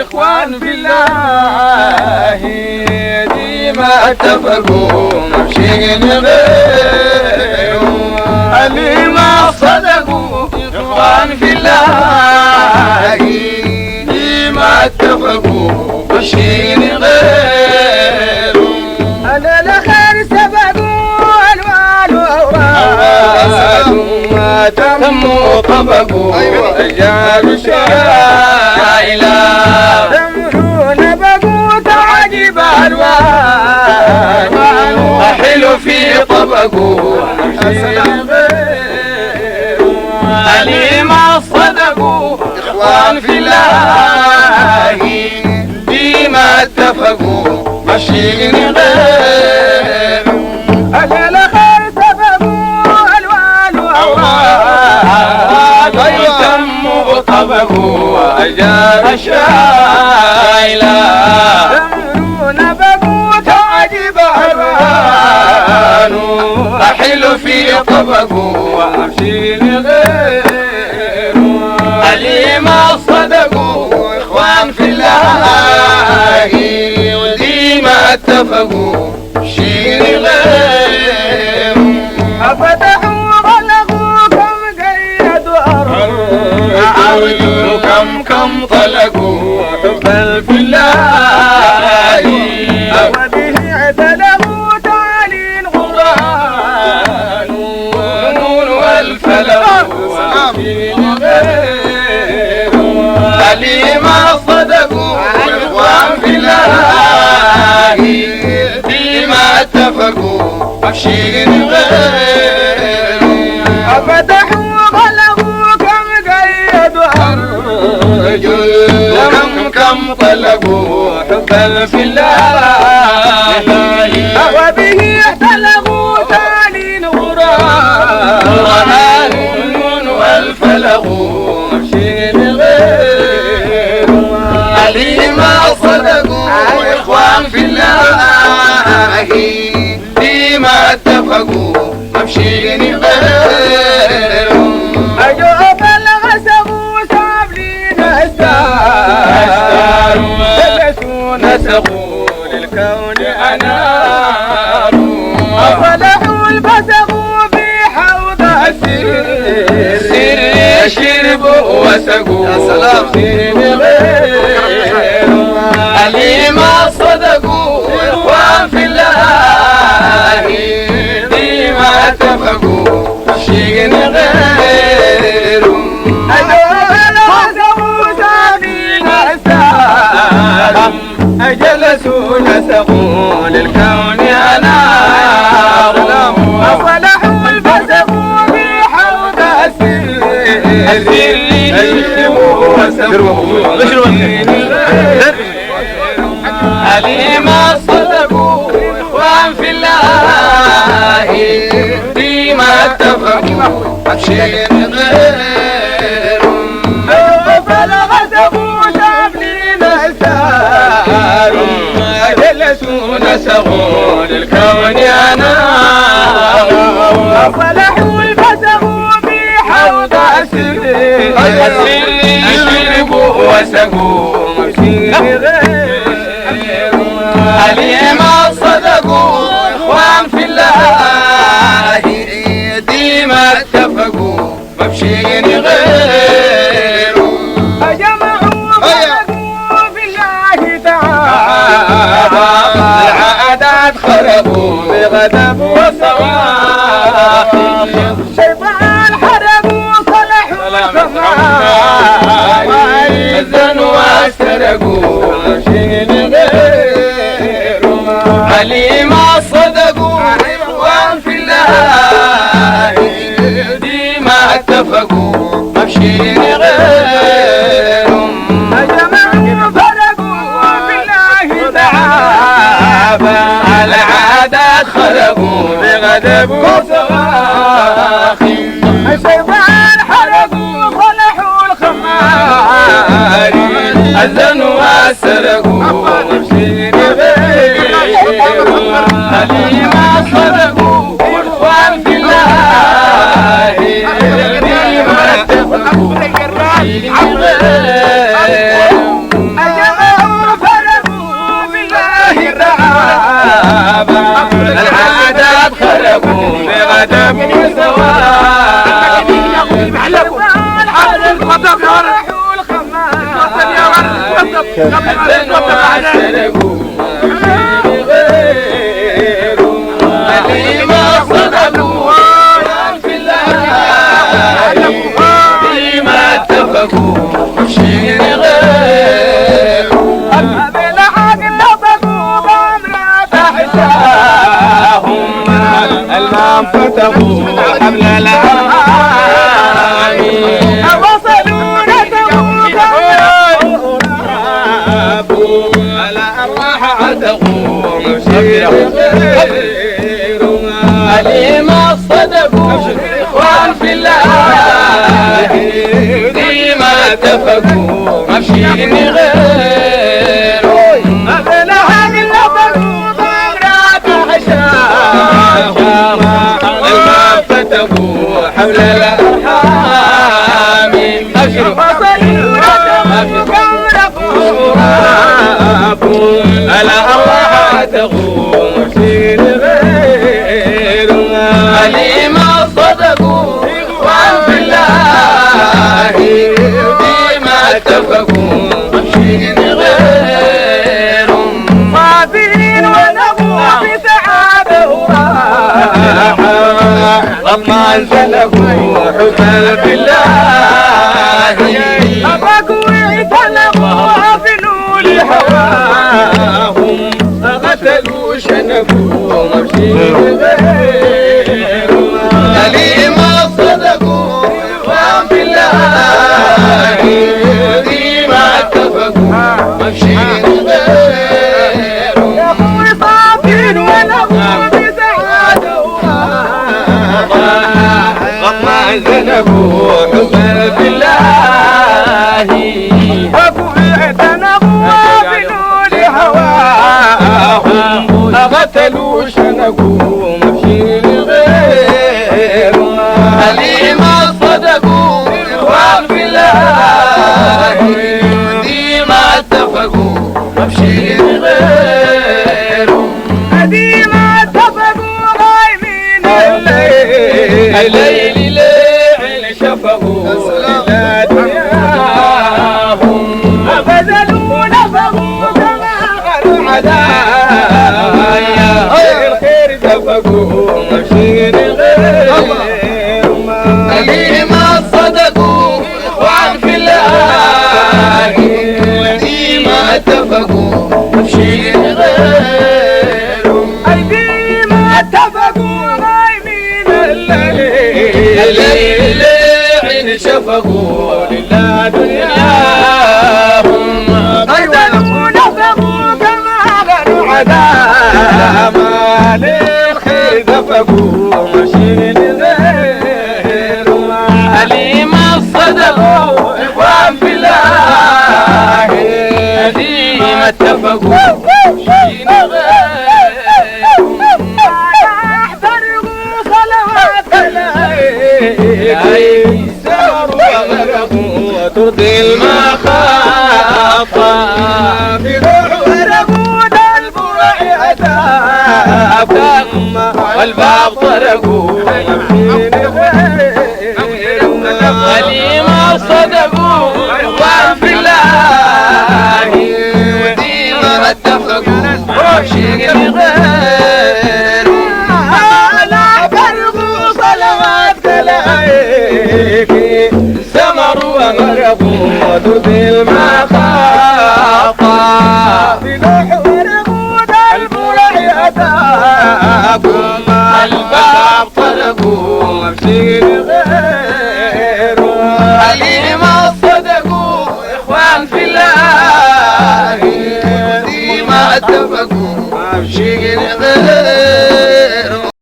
إخوان في الله ديما اتفقوا ماشيين غيرهم اللي ما صدقوا إخوان في الله ديما اتفقوا ماشيين غيرهم أنا لخير سبقوا الوان ما تموا طبقوا رجال شايلة تمرون بقوا تعجب الوان حلو في طبقوا اللي ما صدقوا إخوان في الله ديما اتفقوا ماشيين غيرهم أنا لخير سبقوا الوان تموا طبقوا أجار شايلة تمرون بقوا تعجب الوان حلو في طبقوا ماشيين غيرهم اللي ما صدقوا إخوان في الله وديما اتفقوا ماشيين غيرهم فتحوا غلقوا كم قيدوا كم طلقوا حبا في الله وبه اعتلقوا تعالي الغران ونون والفلق وعشين غيرهم اللي ما صدقوا إخوان في الله ديما اتفقوا ماشيين غيرهم فتحوا غلقوا كم قيدوا كم طلقوا حبا في الله وبه اعتلقوا تعالي الغران النون والفلق ماشيين غيرهم اللي ما صدقوا إخوان في الله ديما اتفقوا ماشيين غيرهم أجوب الغسق وسابلين أستار لبسوا نسقوا للكون أنار أصلحوا البسق في حوض السر شربوا وسقوا ماشيين غيرهم اللي ما صدقوا إخوان في الله ديما اتفقوا ماشيين غيرهم أجوب الغسق وسابلين أستار جلسوا نسقوا للكون أنار أصلحوا البسق في حوض السر شربوا وسقوا ماشيين غيرهم اللي ما صدقوا إخوان في الله ديما اتفقوا ماشيين غيرهم فالغسق وسابلين أستار جلسوا نسقوا للكون أنار أصلحوا البسق في حوض السر شربوا وسقوا ماشيين غيرهم اللي ما صدقوا إخوان في الله ديما اتفقوا ماشيين غيرهم فجمعوا فرقوا في الله تعالى العادات خربوا بغضب وصواخ شيطان حرقوا صلحوا الكمال زنوا واسترقوا ماشيين غيرهم اللي ما صدقوا إخوان في الله ديما اتفقوا ماشيين غيرهم فجمعوا فرقوا في الله تعالى العادات خربوا بغضب وصواخ شيطان حرقوا صلحوا الخمال أذنوا وسرقوا ماشيين غيرهم اللي ما صدقوا إخوان في الله ديما اتفقوا ماشيين غيرهم سواء اللي ما صدقوا في الله اللي ما اتفقوا شيء غير المام فتحوا حبل الأرحام وصلوا نتوب على أرواح عتقوا مشير غير اللي ما صدقوا إخوان في الله دي ما اتفقوا مشير غير حول الأرحام أشرف على الله تغوم شيء غير اللي ما صدقوا إخوان في الله بما اتفقوا شيء غير صابرين ونبوا بسعاده لما انزلوا حسن بالله أبقوا اعتنقوا في نور هواهم قتلوا شنفوا مشي غير اللي ما صدقوا إخوان بالله ما اتفقوا مشي غير يا أخوي صابر ونبوا بسعاده غما زنبوا حسن بالله أبوا اعتنقوا بنور هواهم قتلوا شنقوا مشي غير اللي ما صدقوا إخوان في الله دي ما اتفقوا مشي غير دي ما اتفقوا غايمين الليل ليل شفقوا إلى دنياهم بذلوا نفقوا كما غنوا عدايا الخير سفقوا مشين غير اللي ما صدقوا إخوان في الله اللي ما اتفقوا مشين غير اللي ما اتفقوا غايمين الليل عين شفقوا لله دنياهم بذلوا نفقوا كما غنوا عداما للخير دفقوا مشين غير اللي ما صدقوا إخوان في الله اللي ما اتفقوا مشين غير احضروا صلوات ساروا وغرقوا وترضي المخافة في روح ورقوا دا البرع أتاكم والباب طرقوا اللي ما صدقوا إخوان في الله ودي ما اتفقوا شيء غير لا برقوا صلوات كلايك سمروا وغرقوا وترضي المخافة في لوح ورقوا دا البرع أتاكم الباب طرقوا مشي غير اللي ما صدقوا إخوان في الله دي ما اتفقوا مشي